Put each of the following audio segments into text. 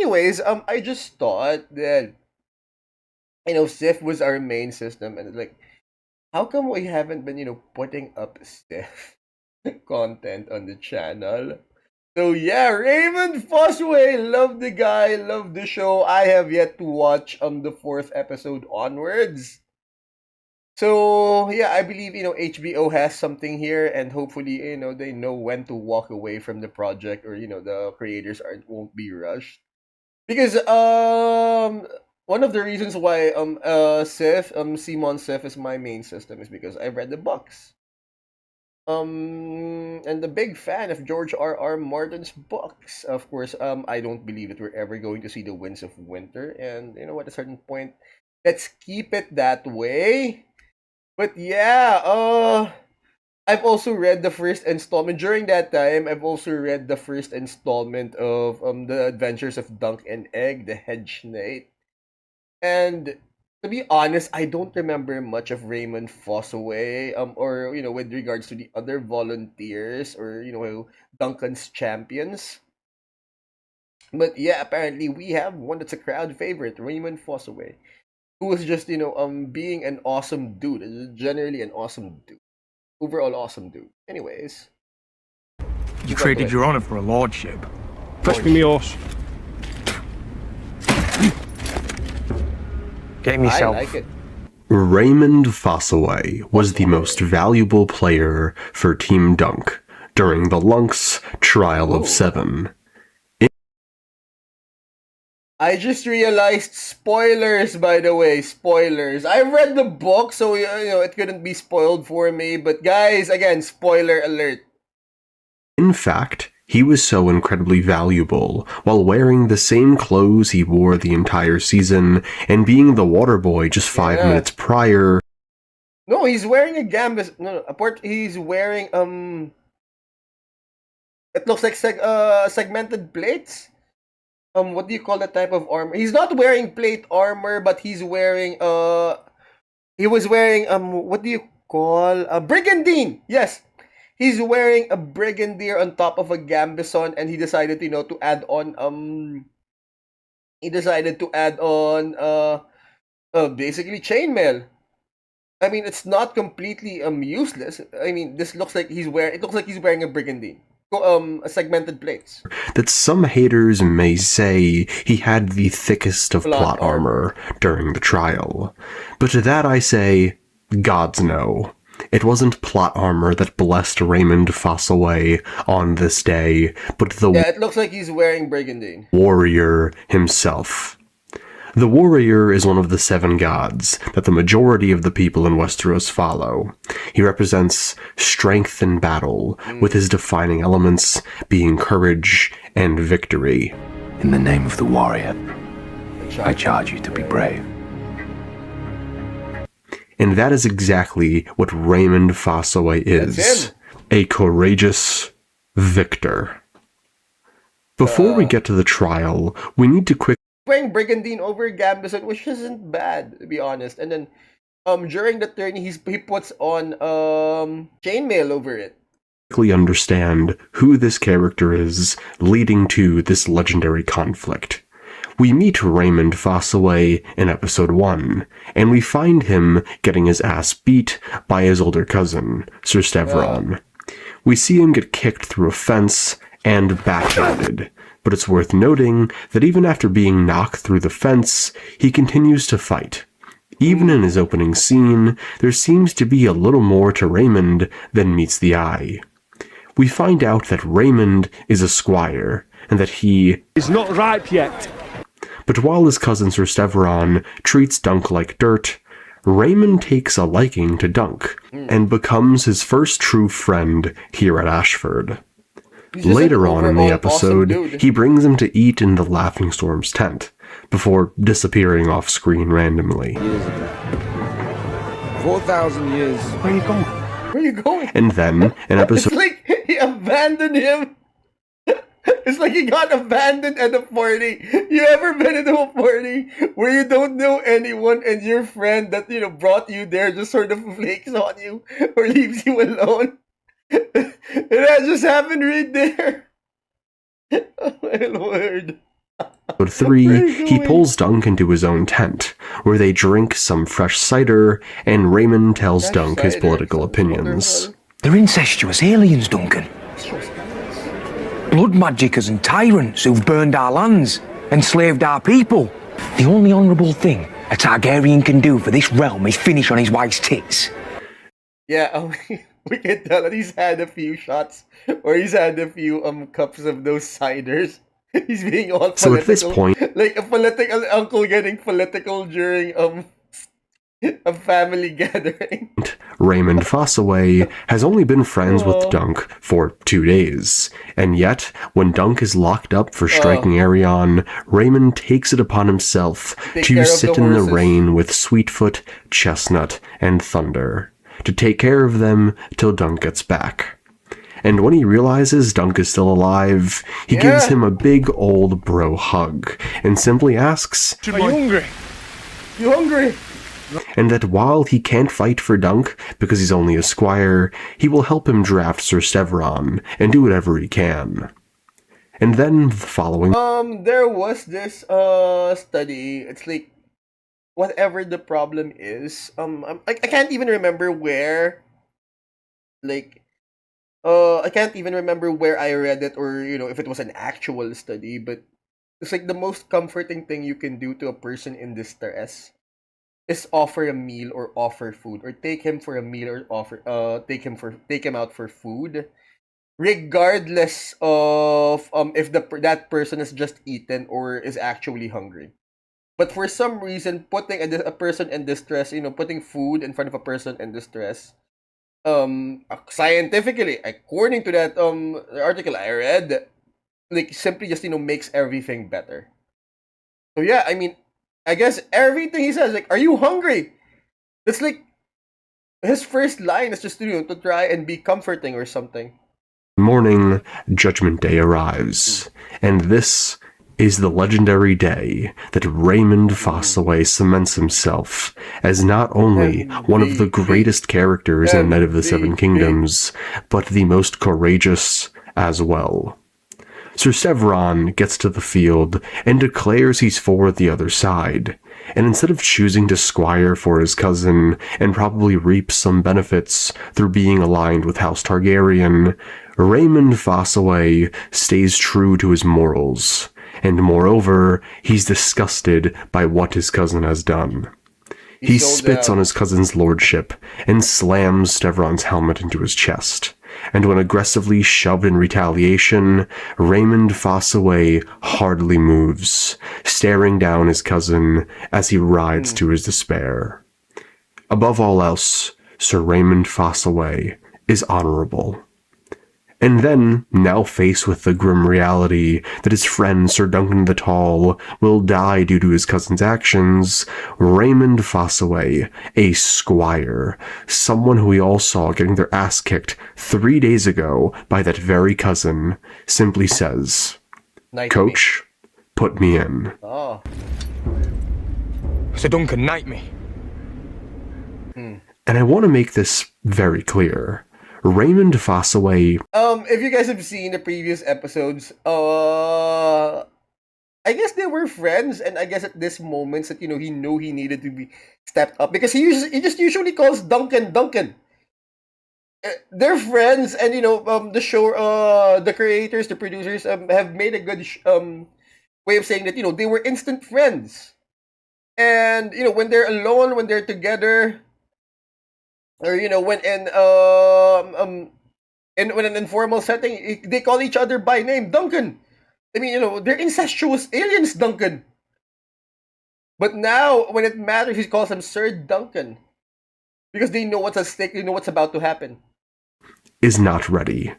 anyways, I just thought that Sif was our main system, and like, how come we haven't been putting up Sif content on the channel? So yeah, Raymun Fossaway, love the guy, love the show. I have yet to watch the fourth episode onwards. So yeah, I believe HBO has something here, and hopefully they know when to walk away from the project, or the creators aren't won't be rushed. Because one of the reasons why Sif Simon Sif is my main system is because I read the books. And a big fan of George R. Martin's books. Of course, I don't believe that we're ever going to see the Winds of Winter, and at a certain point, let's keep it that way. But yeah, I've also read the first installment. During that time, I've also read the first installment of The Adventures of Dunk and Egg, the Hedge Knight. And to be honest, I don't remember much of Raymun Fossaway, or with regards to the other volunteers, or Duncan's champions. But yeah, apparently we have one that's a crowd favorite, Raymun Fossaway, who was just being an awesome dude, generally an awesome dude, overall awesome dude. Anyways, You traded your honor for a lordship. Fetch me horse. Game yourself. I like it. Raymun Fossaway was the most valuable player for Team Dunk during the Lunks Trial of 7. I just realized spoilers, by the way, spoilers. I read the book, so it couldn't be spoiled for me. But guys, again, spoiler alert. In fact, he was so incredibly valuable while wearing the same clothes he wore the entire season and being the water boy just 5 minutes prior. No, he's wearing a gambus. No, he's wearing it looks like segmented plates. What do you call that type of armor? He's not wearing plate armor, but he's wearing he was wearing what do you call a brigandine? Yes. He's wearing a brigandine on top of a gambison, and he decided to add on basically chainmail. I mean, it's not completely useless. I mean, this looks like he's wearing a brigandine. Segmented plates. That some haters may say he had the thickest of plot armor during the trial. But to that I say, gods no. It wasn't plot armor that blessed Raymun Fossaway on this day, but the it looks like he's wearing brigandine. warrior himself. The warrior is one of the 7 gods that the majority of the people in Westeros follow. He represents strength in battle, with his defining elements being courage and victory. In the name of the warrior, I charge you to be brave. And that is exactly what Raymun Fossaway is. A courageous victor. Before we get to the trial, we need to quickly wearing brigandine over gambison, which isn't bad, to be honest. And then during the turn, he puts on chainmail over it. Understand who this character is, leading to this legendary conflict. We meet Raymun Fossaway in episode 1, and we find him getting his ass beat by his older cousin, Sir Stevron. We see him get kicked through a fence and backhanded, but it's worth noting that even after being knocked through the fence, he continues to fight. Even in his opening scene, there seems to be a little more to Raymun than meets the eye. We find out that Raymun is a squire, and that he is not ripe yet. But while his cousin Sir Stevron treats Dunk like dirt, Raymun takes a liking to Dunk, and becomes his first true friend here at Ashford. Later on in the episode, he brings him to eat in the Laughing Storm's tent, before disappearing off screen randomly. 4,000 years. Where are you going? Where are you going? And then, in episode... It's like he abandoned him. It's like he got abandoned at a party. You ever been into a party where you don't know anyone and your friend that brought you there just sort of flakes on you or leaves you alone? And that just happened right there. Oh my lord. Episode 3, Where are he you going? pulls Dunk into his own tent, where they drink some fresh cider, and Raymun tells Fresh Dunk his cider political sounds opinions. wonderful. They're incestuous aliens, Duncan. Blood magicers and tyrants who've burned our lands, enslaved our people. The only honourable thing a Targaryen can do for this realm is finish on his wife's tits. Yeah, we can tell that he's had a few shots, or he's had a few cups of those ciders. He's being all political. So at this point, like a political uncle getting political during a family gathering. Raymun Fossaway has only been friends with Dunk for 2 days, and yet, when Dunk is locked up for striking Arion, Raymun takes it upon himself Take to care of sit the in the horses. rain with Sweetfoot, Chestnut, and Thunder, to take care of them till Dunk gets back. And when he realizes Dunk is still alive, he gives him a big old bro hug, and simply asks, Are you hungry? You hungry? and that while he can't fight for Dunk because he's only a squire, he will help him draft Sir Stevron and do whatever he can. And then the following There was this study. It's like whatever the problem is. I can't even remember where. Like, I can't even remember where I read it, or if it was an actual study. But it's like the most comforting thing you can do to a person in distress is offer a meal or offer food, or take him for a meal, or take him out for food, regardless of if that person has just eaten or is actually hungry. But for some reason, putting a person in distress, putting food in front of a person in distress, scientifically, according to that article I read, like simply just makes everything better. So yeah, I mean, I guess everything he says, like, "Are you hungry?" It's like his first line is just to try and be comforting or something. morning, Judgment Day arrives, and this is the legendary day that Raymun Fossaway cements himself as not only one of the greatest characters in Knight of the Seven Kingdoms, but the most courageous as well. Sir Stevron gets to the field and declares he's for the other side, and instead of choosing to squire for his cousin and probably reap some benefits through being aligned with House Targaryen, Raymun Fossaway stays true to his morals, and moreover, he's disgusted by what his cousin has done. He spits on his cousin's lordship and slams Stevron's helmet into his chest. And when aggressively shoved in retaliation, Raymun Fossaway hardly moves, staring down his cousin as he rides to his despair. Above all else, Sir Raymun Fossaway is honorable. And then, now faced with the grim reality that his friend Sir Duncan the Tall will die due to his cousin's actions, Raymun Fossaway, a squire, someone who we all saw getting their ass kicked 3 days ago by that very cousin, simply says, "Coach, put me in." Oh. Sir Duncan, knight me. And I want to make this very clear. Raymun Fossaway... If you guys have seen the previous episodes, I guess they were friends, and I guess at this moment that he knew he needed to be stepped up, because he just usually calls Duncan. They're friends, and the show, the creators, the producers have made a good way of saying that they were instant friends, and when they're alone, when they're together, or when when an informal setting, they call each other by name, Duncan. I mean, they're incestuous aliens, Duncan. But now, when it matters, he calls him Sir Duncan, because they know what's at stake. They know what's about to happen. is not ready.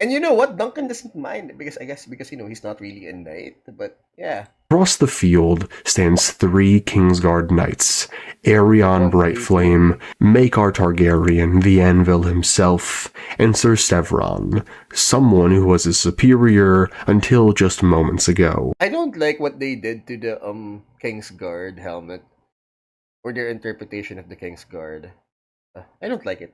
And you know what? Duncan doesn't mind, because he's not really a knight. But yeah. Across the field stands 3 Kingsguard knights, Arion Brightflame, Maekar Targaryen, the Anvil himself, and Sir Stevron, someone who was his superior until just moments ago. I don't like what they did to the Kingsguard helmet, or their interpretation of the Kingsguard. I don't like it.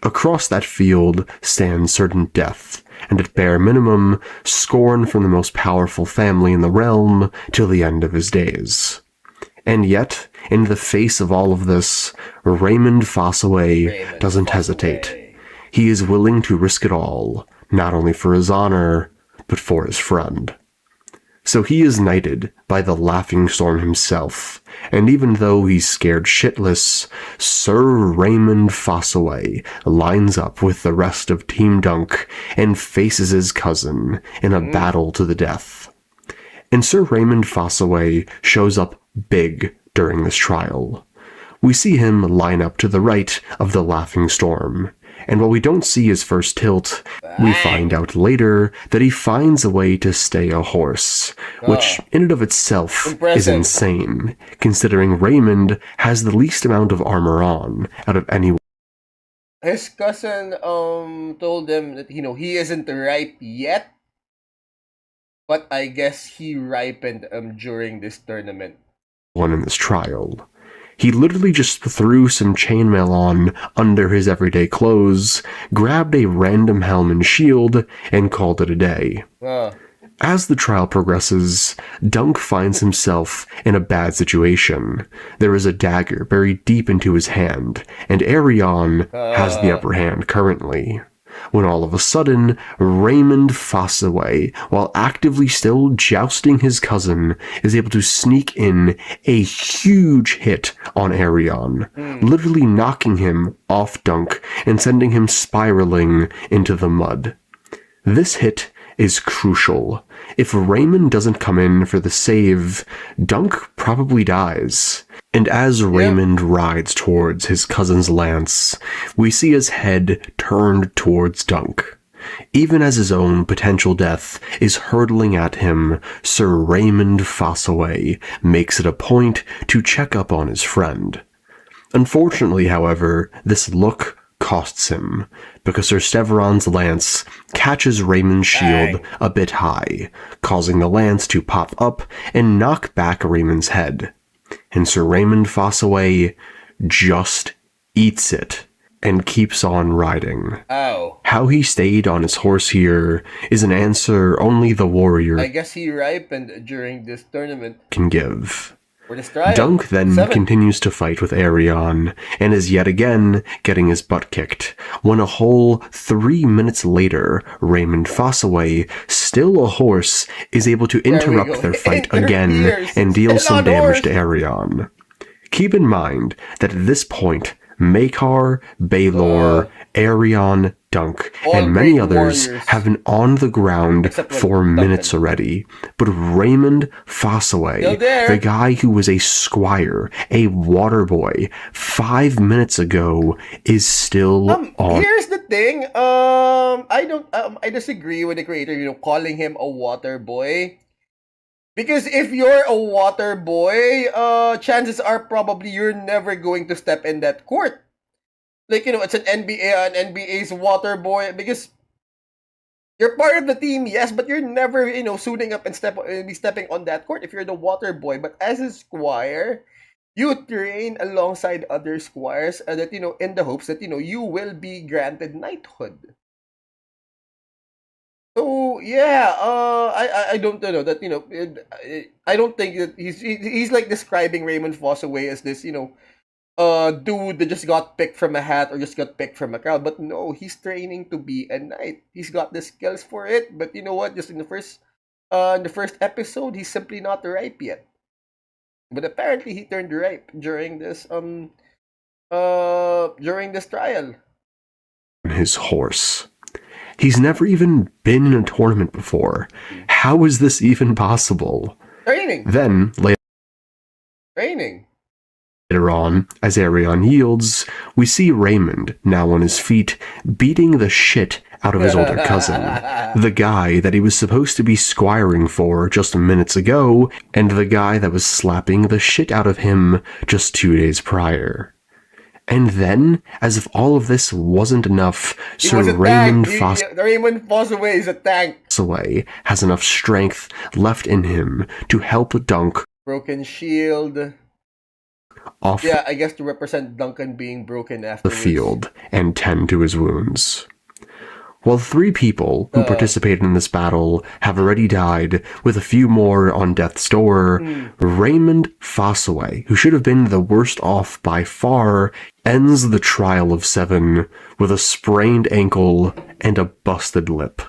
Across that field stands certain death, and at bare minimum, scorn from the most powerful family in the realm till the end of his days. And yet, in the face of all of this, Raymun Fossaway doesn't hesitate. He is willing to risk it all, not only for his honor, but for his friend. So he is knighted by the Laughing Storm himself, and even though he's scared shitless, Sir Raymun Fossaway lines up with the rest of Team Dunk and faces his cousin in a battle to the death. And Sir Raymun Fossaway shows up big during this trial. We see him line up to the right of the Laughing Storm, and while we don't see his first tilt, we find out later that he finds a way to stay a horse, which in and of itself is insane, considering Raymond has the least amount of armor on out of anyone. His cousin told him that he isn't ripe yet, but I guess he ripened during this tournament. In this trial. He literally just threw some chainmail on under his everyday clothes, grabbed a random helm and shield, and called it a day. As the trial progresses, Dunk finds himself in a bad situation. There is a dagger buried deep into his hand, and Arion has the upper hand currently. When all of a sudden, Raymun Fossaway, while actively still jousting his cousin, is able to sneak in a huge hit on Arion, literally knocking him off Dunk and sending him spiraling into the mud. This hit is crucial. If Raymun doesn't come in for the save, Dunk probably dies. And as Raymond rides towards his cousin's lance, we see his head turned towards Dunk. Even as his own potential death is hurtling at him, Sir Raymun Fossaway makes it a point to check up on his friend. Unfortunately, however, this look costs him, because Sir Steveron's lance catches Raymond's shield a bit high, causing the lance to pop up and knock back Raymond's head. And Sir Raymun Fossaway just eats it and keeps on riding. How he stayed on his horse here is an answer only the warrior, I guess he ripened during this tournament, can give. for this trial. Dunk then continues to fight with Arion, and is yet again getting his butt kicked, when a whole 3 minutes later, Raymun Fossaway, still a horse, is able to interrupt their fight again and deal some damage to Arion. Keep in mind that at this point, Makar, Baylor, Arion, Dunk, and many others have been on the ground for minutes already. But Raymun Fossaway, the guy who was a squire, a water boy, 5 minutes ago, is still on. Here's the thing. I disagree with the creator, calling him a water boy. Because if you're a water boy, chances are probably you're never going to step in that court. Like, it's an NBA's water boy, because you're part of the team, yes, but you're never, suiting up and be stepping on that court if you're the water boy. But as a squire, you train alongside other squires, that, in the hopes that, you will be granted knighthood. So yeah, I don't know that I don't think that he's like describing Raymun Fossaway as this dude that just got picked from a hat or just got picked from a crowd. But no, he's training to be a knight. He's got the skills for it. But you know what? Just in the first episode, he's simply not ripe yet. But apparently, he turned ripe during this trial. His horse. He's never even been in a tournament before. How is this even possible? Training. Then, Training. Later on, as Arion yields, we see Raymond, now on his feet, beating the shit out of his older cousin, the guy that he was supposed to be squiring for just minutes ago, and the guy that was slapping the shit out of him just 2 days prior. And then, as if all of this wasn't enough, Sir Raymun Fossaway is a tank. Fossaway has enough strength left in him to help Dunk. Broken shield. Off I guess to represent Duncan being broken after the field and tend to his wounds. While 3 people who participated in this battle have already died, with a few more on death's door, Raymun Fossaway, who should have been the worst off by far, ends the trial of 7 with a sprained ankle and a busted lip.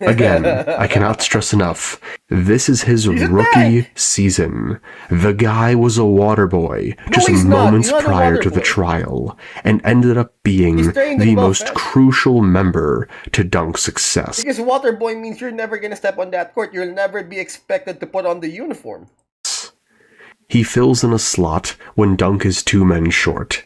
Again, I cannot stress enough, this is his rookie season. The guy was a water boy just moments prior to the trial, and ended up being the most crucial member to Dunk's success. Because water boy means you're never gonna step on that court. You'll never be expected to put on the uniform. He fills in a slot when Dunk is 2 men short.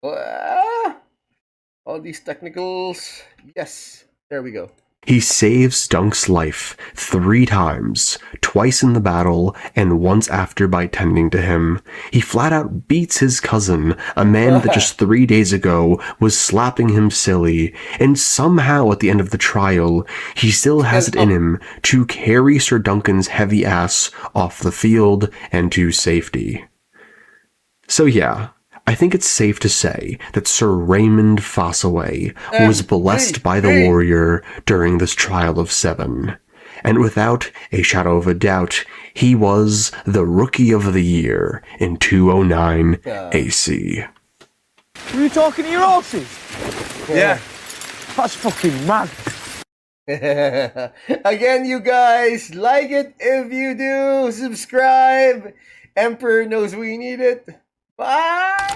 All these technicals. Yes, there we go. He saves Dunk's life 3 times, twice in the battle and once after by tending to him. He flat out beats his cousin, a man that just 3 days ago was slapping him silly, and somehow at the end of the trial, he still has it in him to carry Sir Duncan's heavy ass off the field and to safety. So yeah, I think it's safe to say that Sir Raymun Fossaway was blessed by the warrior during this trial of 7. And without a shadow of a doubt, he was the Rookie of the Year in 209 AC. Were you talking to your horses? Yeah. That's fucking mad. Again, you guys, like it if you do, subscribe. Emperor knows we need it. Bye!